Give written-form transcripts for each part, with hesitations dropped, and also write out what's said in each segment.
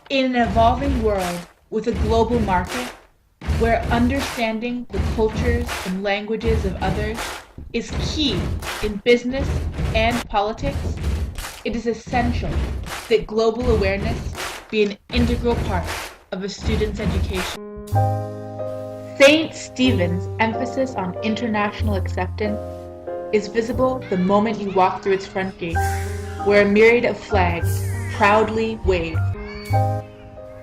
In an evolving world with a global market, where understanding the cultures and languages of others is key in business and politics, it is essential that global awareness be an integral part of a student's education. St. Stephen's emphasis on international acceptance is visible the moment you walk through its front gate, where a myriad of flags proudly wave.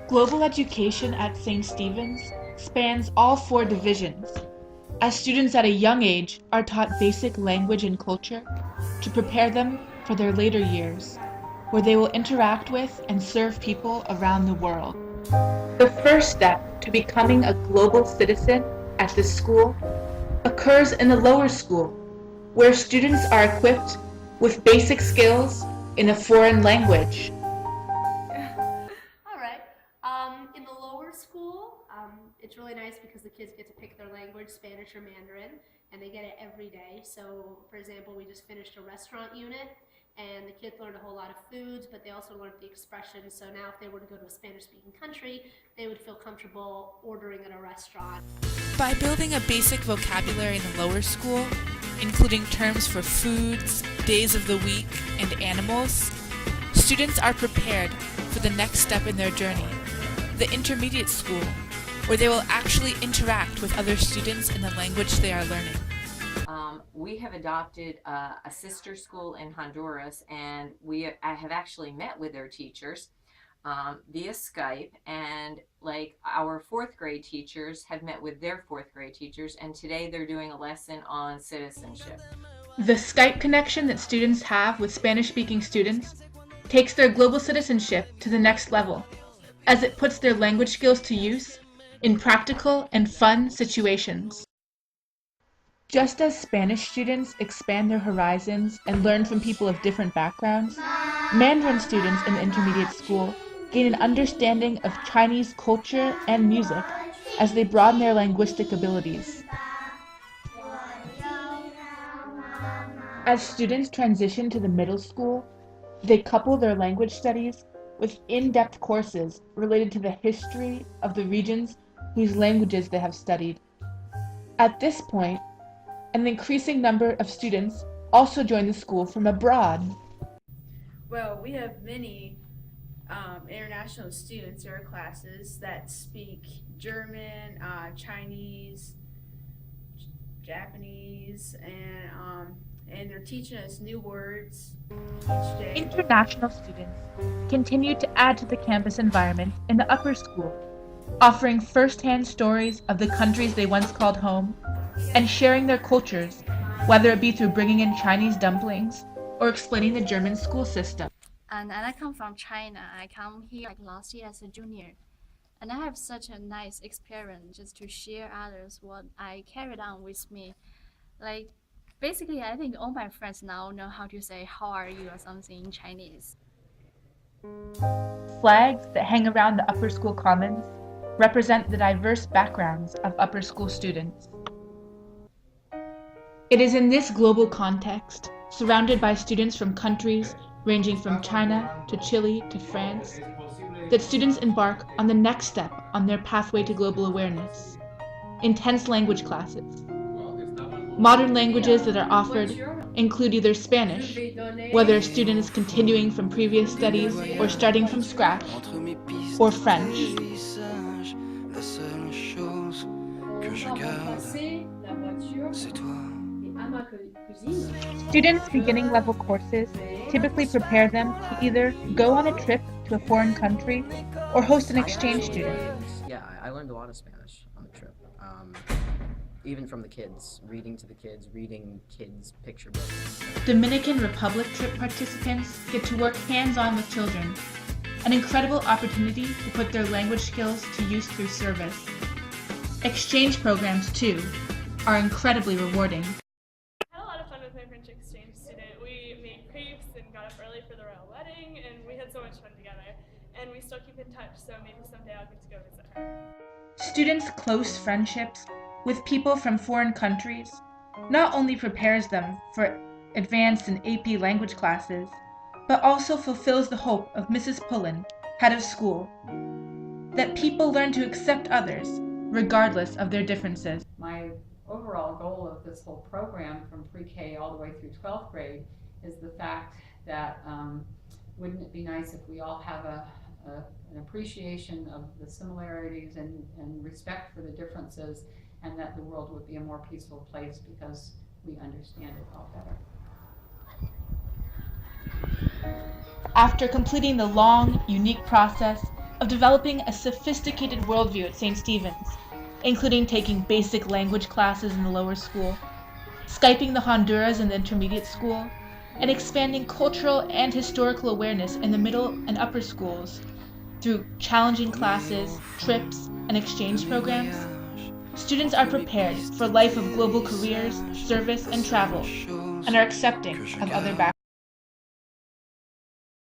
Global education at St. Stephen's spans all 4 divisions, as students at a young age are taught basic language and culture to prepare them for their later years, where they will interact with and serve people around the world. The first step to becoming a global citizen at the school occurs in the lower school, where students are equipped with basic skills in a foreign language. All right. In the lower school, it's really nice because the kids get to pick their language, Spanish or Mandarin, and they get it every day. So, for example, we just finished a restaurant unit, and the kids learned a whole lot of foods, but they also learned the expressions. So now if they were to go to a Spanish-speaking country, they would feel comfortable ordering at a restaurant. By building a basic vocabulary in the lower school, including terms for foods, days of the week, and animals, students are prepared for the next step in their journey, the intermediate school, where they will actually interact with other students in the language they are learning. We have adopted a sister school in Honduras, and I have actually met with their teachers via Skype, and like our 4th grade teachers have met with their 4th grade teachers, and today they're doing a lesson on citizenship. The Skype connection that students have with Spanish-speaking students takes their global citizenship to the next level, as it puts their language skills to use in practical and fun situations. Just as Spanish students expand their horizons and learn from people of different backgrounds, Mandarin students in the intermediate school gain an understanding of Chinese culture and music as they broaden their linguistic abilities. As students transition to the middle school, they couple their language studies with in-depth courses related to the history of the regions whose languages they have studied. At this point, an increasing number of students also join the school from abroad. Well, we have many international students in our classes that speak German, Chinese, Japanese, and they're teaching us new words each day. International students continue to add to the campus environment in the upper school, offering first-hand stories of the countries they once called home and sharing their cultures, whether it be through bringing in Chinese dumplings or explaining the German school system. And I come from China. I come here like last year as a junior. And I have such a nice experience just to share others what I carried on with me. Like, basically, I think all my friends now know how to say how are you or something in Chinese. Flags that hang around the upper school commons represent the diverse backgrounds of upper school students. It is in this global context, surrounded by students from countries ranging from China to Chile to France, that students embark on the next step on their pathway to global awareness: intense language classes. Modern languages that are offered include either Spanish, whether a student is continuing from previous studies or starting from scratch, or French. Students' beginning level courses typically prepare them to either go on a trip to a foreign country or host an exchange student. Yeah, I learned a lot of Spanish on the trip. Even from the kids, reading to the kids, reading kids' picture books. Dominican Republic trip participants get to work hands-on with children, an incredible opportunity to put their language skills to use through service. Exchange programs, too, are incredibly rewarding. I had a lot of fun with my French exchange student. We made crepes and got up early for the royal wedding, and we had so much fun together. And we still keep in touch, so maybe someday I'll get to go visit her. Students' close friendships with people from foreign countries not only prepares them for advanced and AP language classes, but also fulfills the hope of Mrs. Pullen head of school, that people learn to accept others, regardless of their differences. My overall goal of this whole program from pre-K all the way through 12th grade is the fact that wouldn't it be nice if we all have an appreciation of the similarities and respect for the differences, and that the world would be a more peaceful place because we understand it all better. After completing the long, unique process of developing a sophisticated worldview at St. Stephen's, including taking basic language classes in the lower school, Skyping the Honduras in the intermediate school, and expanding cultural and historical awareness in the middle and upper schools through challenging classes, trips, and exchange programs, students are prepared for a life of global careers, service, and travel, and are accepting of other backgrounds.